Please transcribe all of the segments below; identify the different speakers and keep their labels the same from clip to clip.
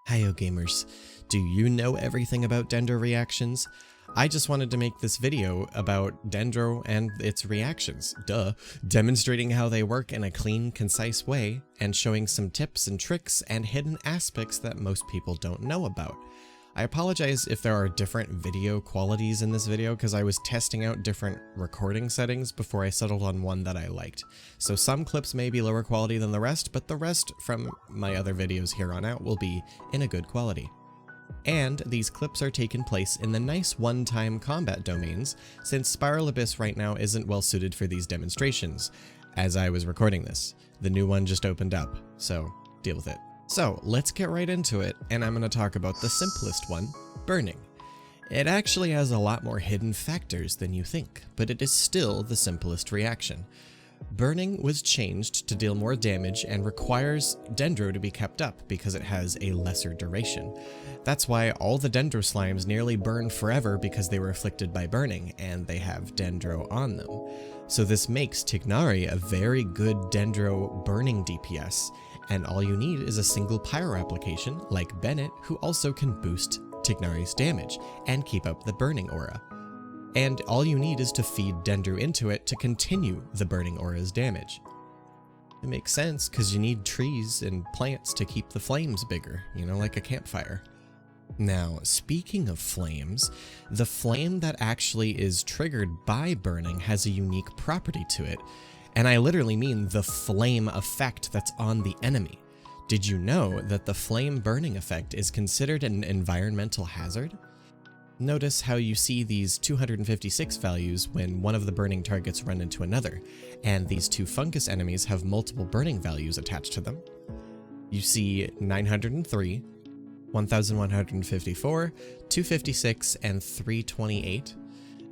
Speaker 1: Hiyo Gamers, do you know everything about Dendro reactions? I just wanted to make this video about Dendro and its reactions, demonstrating how they work in a clean, concise way, and showing some tips and tricks and hidden aspects that most people don't know about. I apologize if there are different video qualities in this video because I was testing out different recording settings before I settled on one that I liked. So some clips may be lower quality than the rest, but the rest from my other videos here on out will be in a good quality. And these clips are taking place in the nice one-time combat domains, since Spiral Abyss right now isn't well suited for these demonstrations, as I was recording this. The new one just opened up, so deal with it. So let's get right into it, and I'm going to talk about the simplest one, burning. It actually has a lot more hidden factors than you think, but it is still the simplest reaction. Burning was changed to deal more damage and requires Dendro to be kept up because it has a lesser duration. That's why all the Dendro slimes nearly burn forever because they were afflicted by burning, and they have Dendro on them. So this makes Tighnari a very good Dendro burning DPS, and all you need is a single pyro application like Bennett, who also can boost Tighnari's damage and keep up the burning aura. And all you need is to feed Dendro into it to continue the burning aura's damage. It makes sense because you need trees and plants to keep the flames bigger, you know, like a campfire. Now, speaking of flames, the flame that actually is triggered by burning has a unique property to it, and I literally mean the flame effect that's on the enemy. Did you know that the flame burning effect is considered an environmental hazard? Notice how you see these 256 values when one of the burning targets run into another, and these two fungus enemies have multiple burning values attached to them. You see 903, 1154, 256, and 328.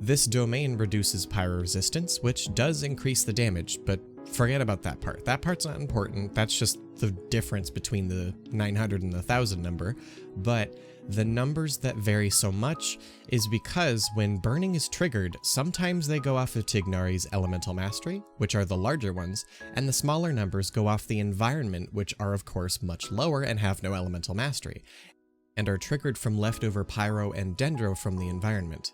Speaker 1: This domain reduces pyro resistance, which does increase the damage, but forget about that part. That part's not important. That's just the difference between the 900 and the 1000 number. But the numbers that vary so much is because when burning is triggered, sometimes they go off of Tighnari's elemental mastery, which are the larger ones, and the smaller numbers go off the environment, which are of course much lower and have no elemental mastery, and are triggered from leftover pyro and Dendro from the environment.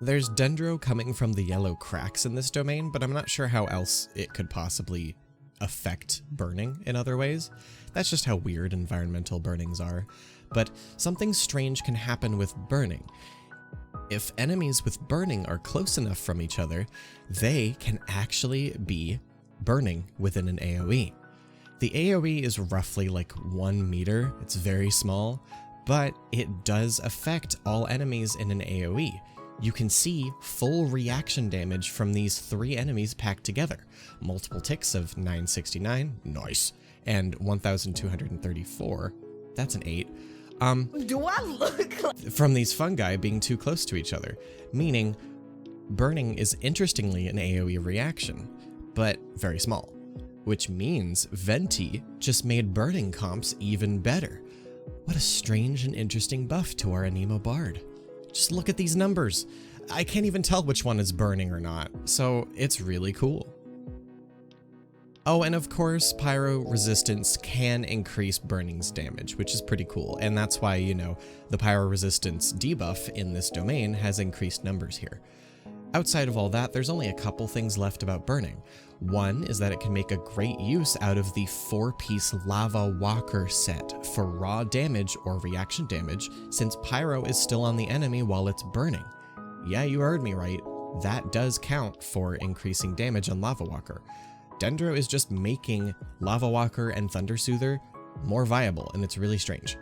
Speaker 1: There's Dendro coming from the yellow cracks in this domain, but I'm not sure how else it could possibly affect burning in other ways. That's just how weird environmental burnings are. But something strange can happen with burning. If enemies with burning are close enough from each other, they can actually be burning within an AoE. The AoE is roughly like 1 meter, it's very small, but it does affect all enemies in an AoE. You can see full reaction damage from these 3 enemies packed together. Multiple ticks of 969, nice, and 1234, that's an 8.
Speaker 2: Do I look like—
Speaker 1: From these fungi being too close to each other, meaning burning is interestingly an AoE reaction, but very small, which means Venti just made burning comps even better. What a strange and interesting buff to our Anemo Bard. Just look at these numbers. I can't even tell which one is burning or not, so it's really cool. Oh, and of course, pyro resistance can increase burning's damage, which is pretty cool, and that's why, you know, the pyro resistance debuff in this domain has increased numbers here. Outside of all that, there's only a couple things left about burning. One is that it can make a great use out of the 4-piece Lava Walker set for raw damage or reaction damage, since pyro is still on the enemy while it's burning. Yeah, you heard me right. That does count for increasing damage on Lava Walker. Dendro is just making Lava Walker and Thunder Soother more viable, and it's really strange.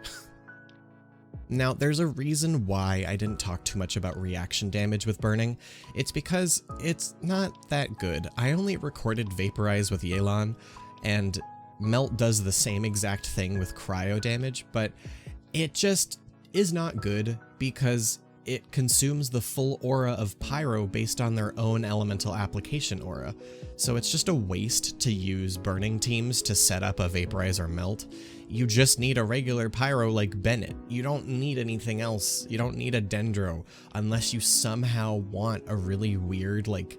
Speaker 1: Now, there's a reason why I didn't talk too much about reaction damage with burning. It's because it's not that good. I only recorded Vaporize with Yelan, and Melt does the same exact thing with cryo damage, but it just is not good because it consumes the full aura of pyro based on their own elemental application aura. So it's just a waste to use burning teams to set up a Vaporize or Melt. You just need a regular pyro like Bennett. You don't need anything else. You don't need a Dendro unless you somehow want a really weird like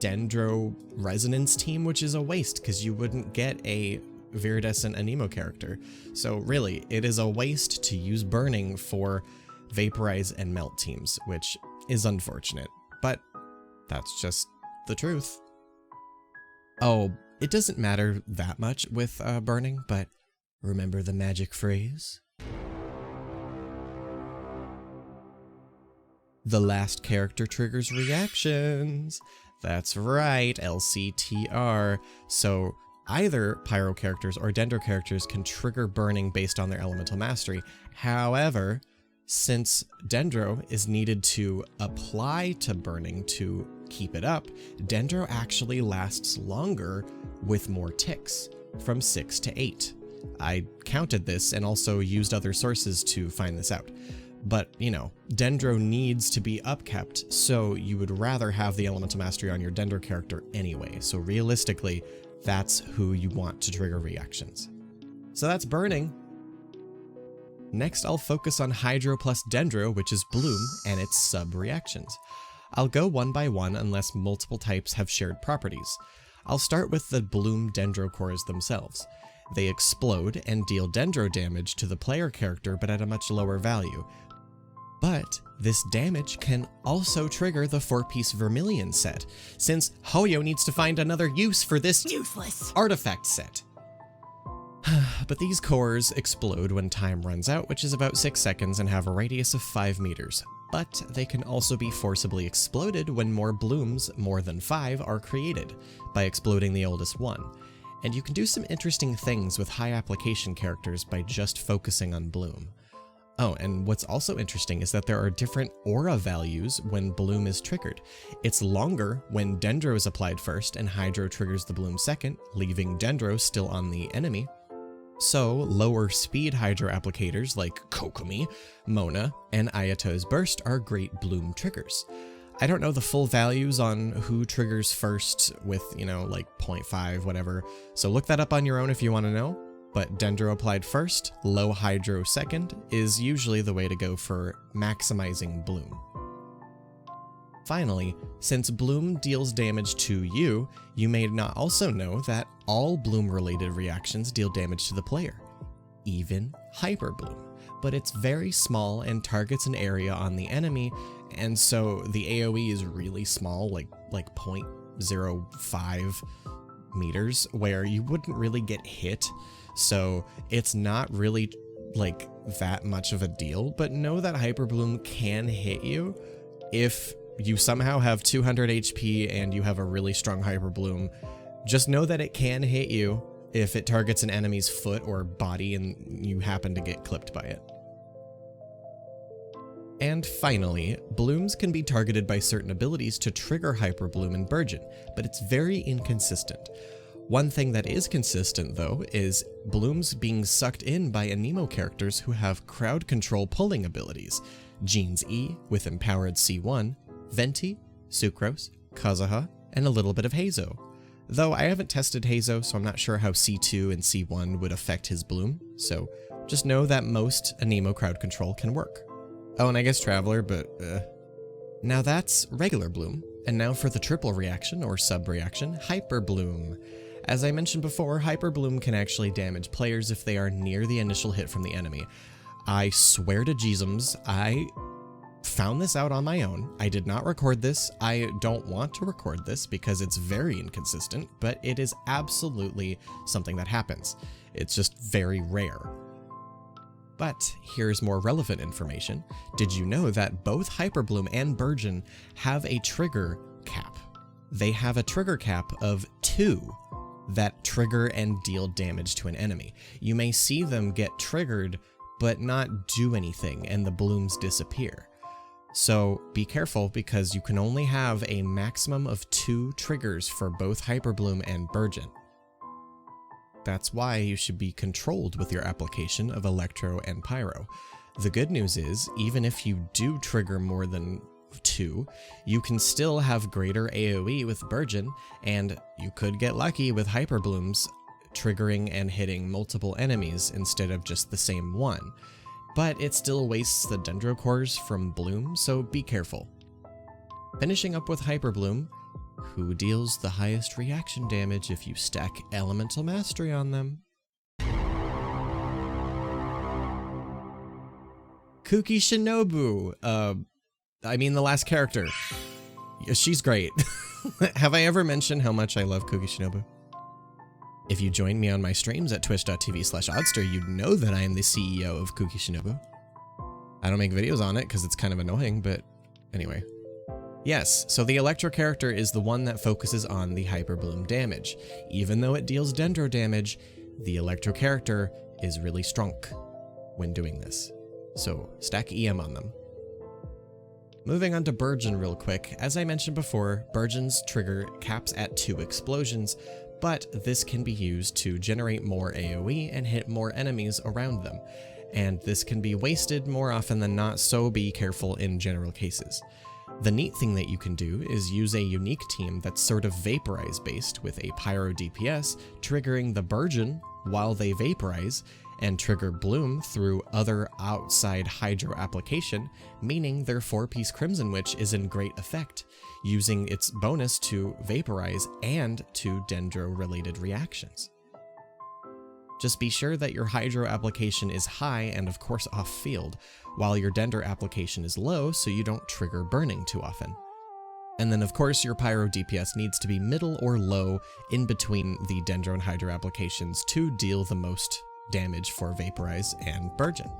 Speaker 1: Dendro resonance team, which is a waste because you wouldn't get a viridescent Anemo character. So really, it is a waste to use burning for vaporize and melt teams, which is unfortunate, but that's just the truth. Oh, it doesn't matter that much with burning, but remember the magic phrase? The last character triggers reactions. That's right, LCTR. So either Pyro characters or Dendro characters can trigger burning based on their elemental mastery. However, since Dendro is needed to apply to burning to keep it up, Dendro actually lasts longer with more ticks, from 6 to 8. I counted this and also used other sources to find this out. But, you know, Dendro needs to be upkept, so you would rather have the elemental mastery on your Dendro character anyway. So realistically, that's who you want to trigger reactions. So that's burning. Next, I'll focus on Hydro plus Dendro, which is Bloom, and its sub-reactions. I'll go one by one unless multiple types have shared properties. I'll start with the Bloom Dendro cores themselves. They explode and deal Dendro damage to the player character, but at a much lower value. But this damage can also trigger the 4-piece Vermilion set, since Hiyo needs to find another use for this
Speaker 2: useless
Speaker 1: artifact set. But these cores explode when time runs out, which is about 6 seconds, and have a radius of 5 meters. But they can also be forcibly exploded when more blooms, more than 5, are created, by exploding the oldest one. And you can do some interesting things with high application characters by just focusing on Bloom. Oh, and what's also interesting is that there are different aura values when Bloom is triggered. It's longer when Dendro is applied first and Hydro triggers the Bloom second, leaving Dendro still on the enemy. So, lower speed Hydro applicators like Kokomi, Mona, and Ayato's Burst are great Bloom triggers. I don't know the full values on who triggers first with, you know, like 0.5, whatever, so look that up on your own if you want to know. But Dendro applied first, low Hydro second, is usually the way to go for maximizing Bloom. Finally, since Bloom deals damage to you, you may not also know that all Bloom-related reactions deal damage to the player, even Hyperbloom. But it's very small and targets an area on the enemy, and so the AoE is really small, like 0.05 meters, where you wouldn't really get hit. So it's not really like that much of a deal, but know that Hyperbloom can hit you if you somehow have 200 HP and you have a really strong Hyperbloom. Just know that it can hit you if it targets an enemy's foot or body and you happen to get clipped by it. And finally, blooms can be targeted by certain abilities to trigger Hyperbloom and Burgeon, but it's very inconsistent. One thing that is consistent, though, is blooms being sucked in by Anemo characters who have crowd control pulling abilities. Jeans E with empowered C1, Venti, Sucrose, Kazuha, and a little bit of Heizo. Though I haven't tested Heizo, so I'm not sure how C2 and C1 would affect his bloom, so just know that most Anemo crowd control can work. Oh, and I guess Traveler, but Now that's regular bloom, and now for the triple reaction or sub-reaction, Hyperbloom. As I mentioned before, Hyperbloom can actually damage players if they are near the initial hit from the enemy. I swear to Jeezums, I found this out on my own. I did not record this. I don't want to record this because it's very inconsistent, but it is absolutely something that happens. It's just very rare. But here's more relevant information. Did you know that both Hyperbloom and Burgeon have a trigger cap? They have a trigger cap of 2 that trigger and deal damage to an enemy. You may see them get triggered, but not do anything, and the blooms disappear. So be careful because you can only have a maximum of 2 triggers for both Hyperbloom and Burgeon. That's why you should be controlled with your application of Electro and Pyro. The good news is, even if you do trigger more than 2, you can still have greater AoE with Burgeon, and you could get lucky with Hyperblooms triggering and hitting multiple enemies instead of just the same one. But it still wastes the Dendro cores from Bloom, so be careful. Finishing up with Hyperbloom, who deals the highest reaction damage if you stack Elemental Mastery on them? Kuki Shinobu. I mean the last character. She's great. Have I ever mentioned how much I love Kuki Shinobu? If you join me on my streams at twitch.tv/oddster, you'd know that I am the CEO of Kuki Shinobu. I don't make videos on it because it's kind of annoying, but anyway. Yes, so the Electro character is the one that focuses on the Hyperbloom damage. Even though it deals Dendro damage, the Electro character is really strong when doing this. So stack EM on them. Moving on to Burgeon real quick. As I mentioned before, Burgeon's trigger caps at 2 explosions, but this can be used to generate more AoE and hit more enemies around them. And this can be wasted more often than not, so be careful in general cases. The neat thing that you can do is use a unique team that's sort of vaporize based with a pyro DPS triggering the Burgeon while they vaporize and trigger Bloom through other outside hydro application, meaning their 4-piece Crimson Witch is in great effect, using its bonus to vaporize and to Dendro related reactions. Just be sure that your hydro application is high and of course off field, while your Dendro application is low so you don't trigger burning too often. And then of course your pyro DPS needs to be middle or low in between the Dendro and hydro applications to deal the most damage for Vaporize and Burgeon.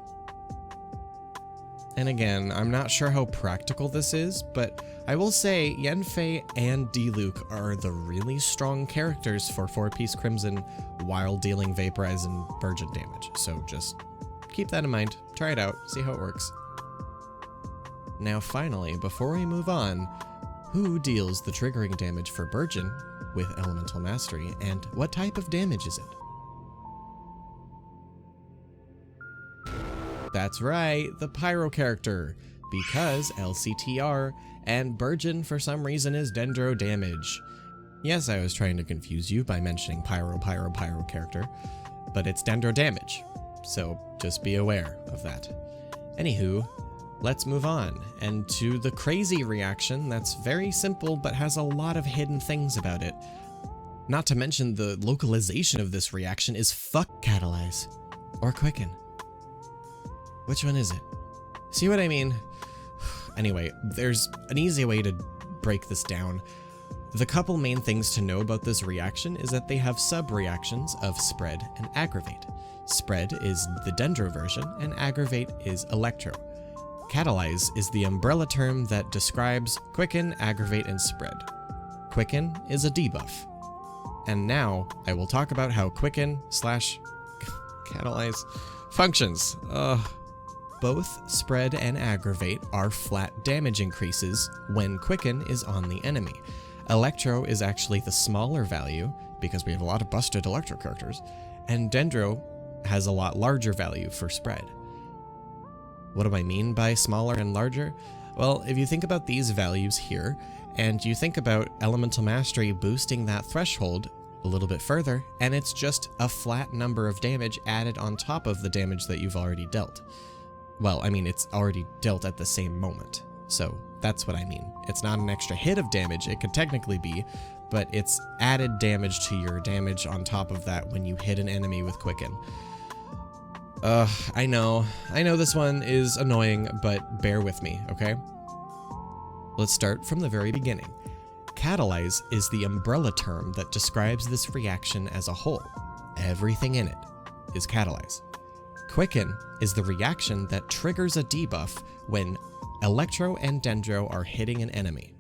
Speaker 1: And again, I'm not sure how practical this is, but I will say Yanfei and Diluc are the really strong characters for 4-piece Crimson while dealing Vaporize and Burgeon damage, so just keep that in mind, try it out, see how it works. Now finally, before we move on, who deals the triggering damage for Burgeon with Elemental Mastery, and what type of damage is it? That's right, the Pyro character, because LCTR, and Burgeon for some reason is Dendro damage. Yes, I was trying to confuse you by mentioning Pyro character, but it's Dendro damage, so just be aware of that. Anywho, let's move on, and to the crazy reaction that's very simple but has a lot of hidden things about it. Not to mention the localization of this reaction is fuck Catalyze, or Quicken. Which one is it? See what I mean? Anyway, there's an easy way to break this down. The couple main things to know about this reaction is that they have sub-reactions of Spread and Aggravate. Spread is the Dendro version, and Aggravate is Electro. Catalyze is the umbrella term that describes Quicken, Aggravate, and Spread. Quicken is a debuff. And now, I will talk about how Quicken/Catalyze functions. Both Spread and Aggravate are flat damage increases when Quicken is on the enemy. Electro is actually the smaller value, because we have a lot of busted Electro characters, and Dendro has a lot larger value for Spread. What do I mean by smaller and larger? Well, if you think about these values here, and you think about Elemental Mastery boosting that threshold a little bit further, and it's just a flat number of damage added on top of the damage that you've already dealt. Well, I mean, it's already dealt at the same moment, so that's what I mean. It's not an extra hit of damage, it could technically be, but it's added damage to your damage on top of that when you hit an enemy with Quicken. I know this one is annoying, but bear with me, okay? Let's start from the very beginning. Catalyze is the umbrella term that describes this reaction as a whole. Everything in it is Catalyze. Quicken is the reaction that triggers a debuff when Electro and Dendro are hitting an enemy.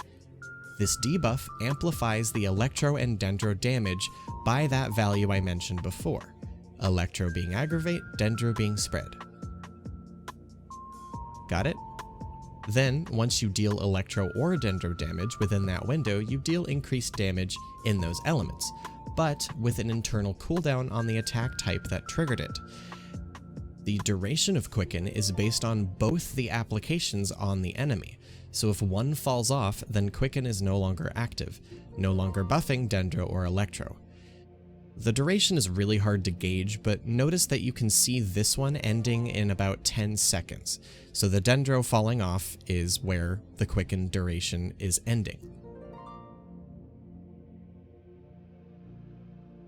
Speaker 1: This debuff amplifies the Electro and Dendro damage by that value I mentioned before. Electro being Aggravate, Dendro being Spread. Got it? Then, once you deal Electro or Dendro damage within that window, you deal increased damage in those elements, but with an internal cooldown on the attack type that triggered it. The duration of Quicken is based on both the applications on the enemy, so if one falls off, then Quicken is no longer active, no longer buffing Dendro or Electro. The duration is really hard to gauge, but notice that you can see this one ending in about 10 seconds, so the Dendro falling off is where the Quicken duration is ending.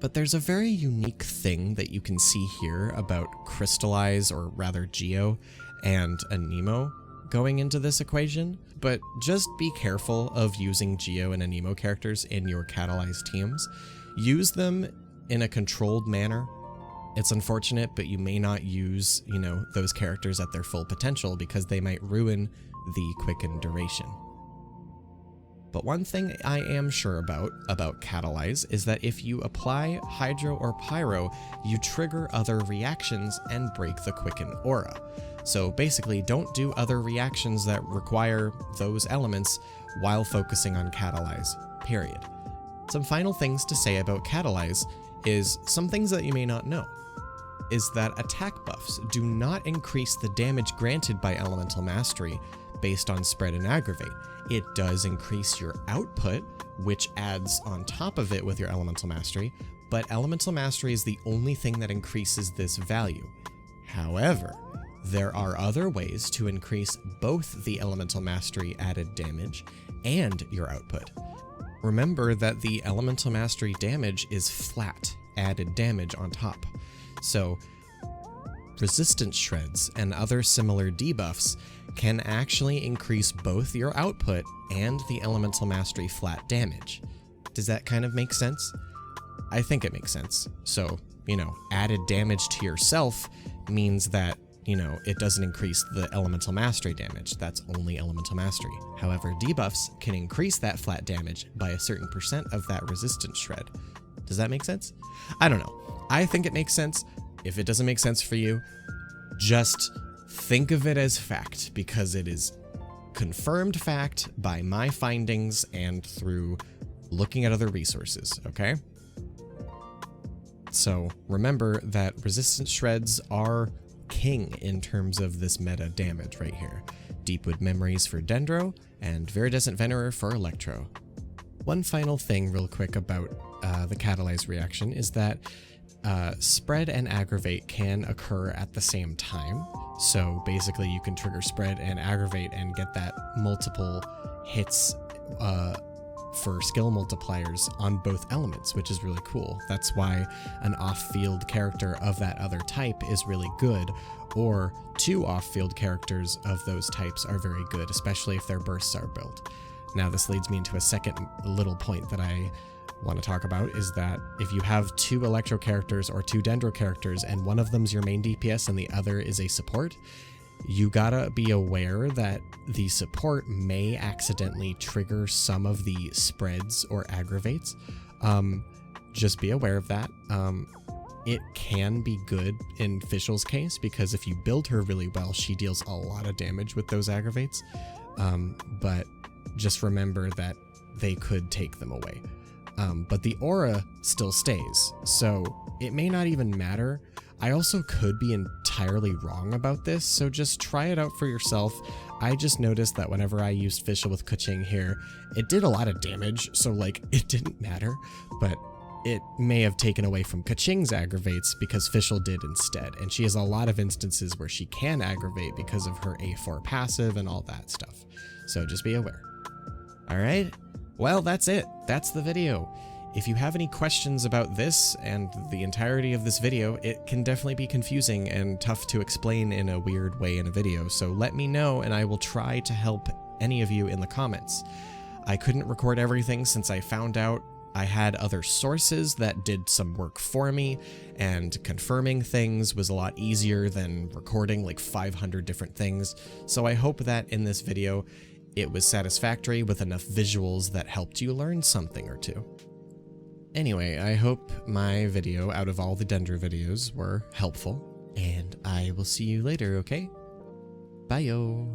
Speaker 1: But there's a very unique thing that you can see here about Crystallize, or rather Geo, and a Nemo going into this equation, but just be careful of using Geo and Anemo characters in your Catalyze teams. Use them in a controlled manner. It's unfortunate, but you may not use, those characters at their full potential because they might ruin the quicken duration. But one thing I am sure about Catalyze is that if you apply Hydro or Pyro, you trigger other reactions and break the quicken aura. So basically, don't do other reactions that require those elements while focusing on Catalyze, period. Some final things to say about Catalyze is some things that you may not know. Is that attack buffs do not increase the damage granted by Elemental Mastery based on spread and aggravate. It does increase your output, which adds on top of it with your Elemental Mastery, but Elemental Mastery is the only thing that increases this value. However, there are other ways to increase both the Elemental Mastery added damage and your output. Remember that the Elemental Mastery damage is flat, added damage on top. So, resistance shreds and other similar debuffs can actually increase both your output and the Elemental Mastery flat damage. Does that kind of make sense? I think it makes sense. So, added damage to yourself means that it doesn't increase the Elemental Mastery damage. That's only Elemental Mastery. However, debuffs can increase that flat damage by a certain % of that resistance shred. Does that make sense? I don't know. I think it makes sense. If it doesn't make sense for you, just think of it as fact, because it is confirmed fact by my findings and through looking at other resources, okay? So remember that resistance shreds are king in terms of this meta damage right here. Deepwood Memories for Dendro, and Viridescent Venerer for Electro. One final thing real quick about the Catalyze reaction is that spread and aggravate can occur at the same time. So basically you can trigger spread and aggravate and get that multiple hits for skill multipliers on both elements, which is really cool. That's why an off-field character of that other type is really good, or two off-field characters of those types are very good, especially if their bursts are built. Now this leads me into a second little point that I want to talk about, is that if you have two Electro characters or two Dendro characters and one of them's your main DPS and the other is a support, you gotta be aware that the support may accidentally trigger some of the spreads or aggravates. Just be aware of that. It can be good in Fischl's case, because if you build her really well, she deals a lot of damage with those aggravates. But just remember that they could take them away. But the aura still stays, so it may not even matter. I also could be entirely wrong about this, so just try it out for yourself. I just noticed that whenever I used Fischl with Kuching here, it did a lot of damage, so it didn't matter, but it may have taken away from Kuching's aggravates because Fischl did instead, and she has a lot of instances where she can aggravate because of her A4 passive and all that stuff, so just be aware. Alright, well that's it, that's the video. If you have any questions about this and the entirety of this video, it can definitely be confusing and tough to explain in a weird way in a video, so let me know and I will try to help any of you in the comments. I couldn't record everything since I found out I had other sources that did some work for me, and confirming things was a lot easier than recording 500 different things, so I hope that in this video it was satisfactory with enough visuals that helped you learn something or two. Anyway, I hope my video out of all the Dendro videos were helpful, and I will see you later, okay? Bye-yo!